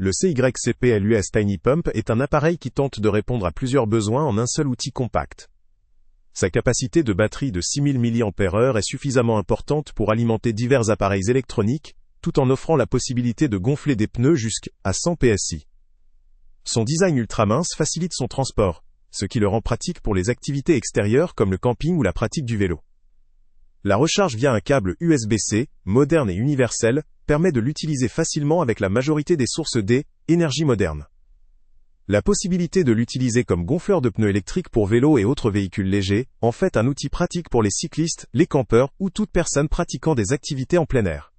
Le CYCPLUS Tiny Pump est un appareil qui tente de répondre à plusieurs besoins en un seul outil compact. Sa capacité de batterie de 6000 mAh est suffisamment importante pour alimenter divers appareils électroniques, tout en offrant la possibilité de gonfler des pneus jusqu'à 100 PSI. Son design ultra-mince facilite son transport, ce qui le rend pratique pour les activités extérieures comme le camping ou la pratique du vélo. La recharge via un câble USB-C, moderne et universel, permet de l'utiliser facilement avec la majorité des sources d'énergie modernes. La possibilité de l'utiliser comme gonfleur de pneus électriques pour vélos et autres véhicules légers en fait un outil pratique pour les cyclistes, les campeurs ou toute personne pratiquant des activités en plein air.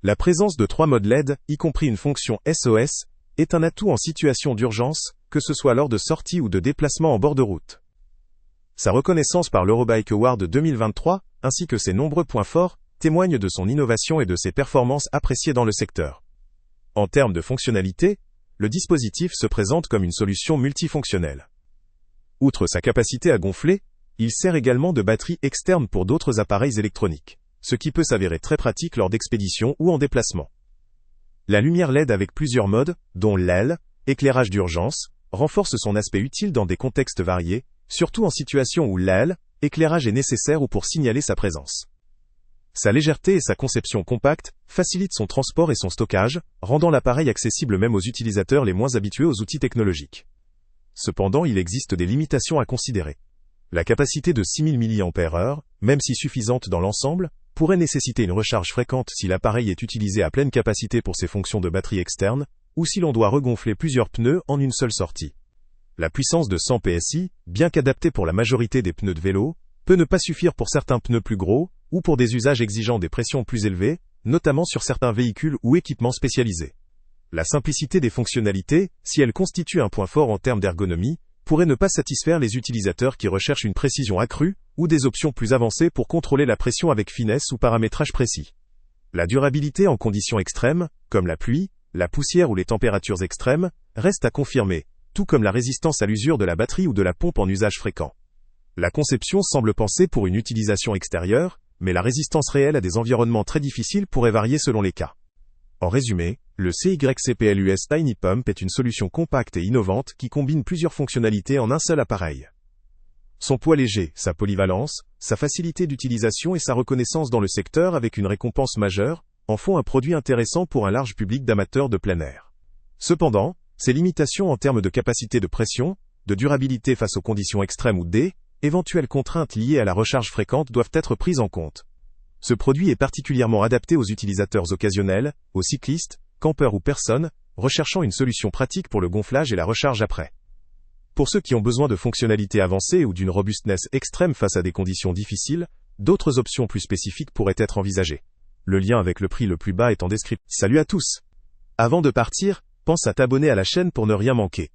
La présence de 3 modes LED, y compris une fonction SOS, est un atout en situation d'urgence, que ce soit lors de sorties ou de déplacements en bord de route. Sa reconnaissance par l'Eurobike Award 2023, ainsi que ses nombreux points forts, témoignent de son innovation et de ses performances appréciées dans le secteur. En termes de fonctionnalité, le dispositif se présente comme une solution multifonctionnelle. Outre sa capacité à gonfler, il sert également de batterie externe pour d'autres appareils électroniques, ce qui peut s'avérer très pratique lors d'expéditions ou en déplacement. La lumière LED avec plusieurs modes, dont l'AL, éclairage d'urgence, renforce son aspect utile dans des contextes variés, surtout en situation où l'AL, éclairage est nécessaire ou pour signaler sa présence. Sa légèreté et sa conception compacte facilitent son transport et son stockage, rendant l'appareil accessible même aux utilisateurs les moins habitués aux outils technologiques. Cependant, il existe des limitations à considérer. La capacité de 6000 mAh, même si suffisante dans l'ensemble, pourrait nécessiter une recharge fréquente si l'appareil est utilisé à pleine capacité pour ses fonctions de batterie externe, ou si l'on doit regonfler plusieurs pneus en une seule sortie. La puissance de 100 PSI, bien qu'adaptée pour la majorité des pneus de vélo, peut ne pas suffire pour certains pneus plus gros, ou pour des usages exigeant des pressions plus élevées, notamment sur certains véhicules ou équipements spécialisés. La simplicité des fonctionnalités, si elle constitue un point fort en termes d'ergonomie, pourrait ne pas satisfaire les utilisateurs qui recherchent une précision accrue, ou des options plus avancées pour contrôler la pression avec finesse ou paramétrage précis. La durabilité en conditions extrêmes, comme la pluie, la poussière ou les températures extrêmes, reste à confirmer, tout comme la résistance à l'usure de la batterie ou de la pompe en usage fréquent. La conception semble pensée pour une utilisation extérieure, mais la résistance réelle à des environnements très difficiles pourrait varier selon les cas. En résumé, le CYCPLUS Tiny Pump est une solution compacte et innovante qui combine plusieurs fonctionnalités en un seul appareil. Son poids léger, sa polyvalence, sa facilité d'utilisation et sa reconnaissance dans le secteur avec une récompense majeure, en font un produit intéressant pour un large public d'amateurs de plein air. Cependant, ses limitations en termes de capacité de pression, de durabilité face aux conditions extrêmes ou éventuelles contraintes liées à la recharge fréquente doivent être prises en compte. Ce produit est particulièrement adapté aux utilisateurs occasionnels, aux cyclistes, campeurs ou personnes, recherchant une solution pratique pour le gonflage et la recharge après. Pour ceux qui ont besoin de fonctionnalités avancées ou d'une robustesse extrême face à des conditions difficiles, d'autres options plus spécifiques pourraient être envisagées. Le lien avec le prix le plus bas est en description. Salut à tous! Avant de partir, pense à t'abonner à la chaîne pour ne rien manquer.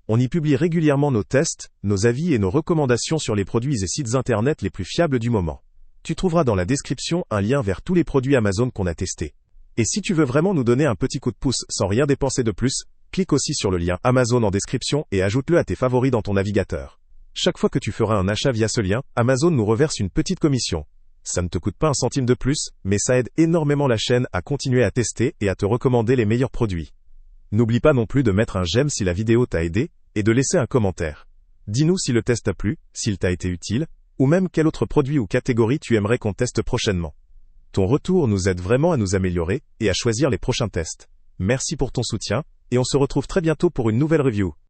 On y publie régulièrement nos tests, nos avis et nos recommandations sur les produits et sites internet les plus fiables du moment. Tu trouveras dans la description un lien vers tous les produits Amazon qu'on a testés. Et si tu veux vraiment nous donner un petit coup de pouce sans rien dépenser de plus, clique aussi sur le lien Amazon en description et ajoute-le à tes favoris dans ton navigateur. Chaque fois que tu feras un achat via ce lien, Amazon nous reverse une petite commission. Ça ne te coûte pas un centime de plus, mais ça aide énormément la chaîne à continuer à tester et à te recommander les meilleurs produits. N'oublie pas non plus de mettre un j'aime si la vidéo t'a aidé, et de laisser un commentaire. Dis-nous si le test t'a plu, s'il t'a été utile, ou même quel autre produit ou catégorie tu aimerais qu'on teste prochainement. Ton retour nous aide vraiment à nous améliorer, et à choisir les prochains tests. Merci pour ton soutien, et on se retrouve très bientôt pour une nouvelle review.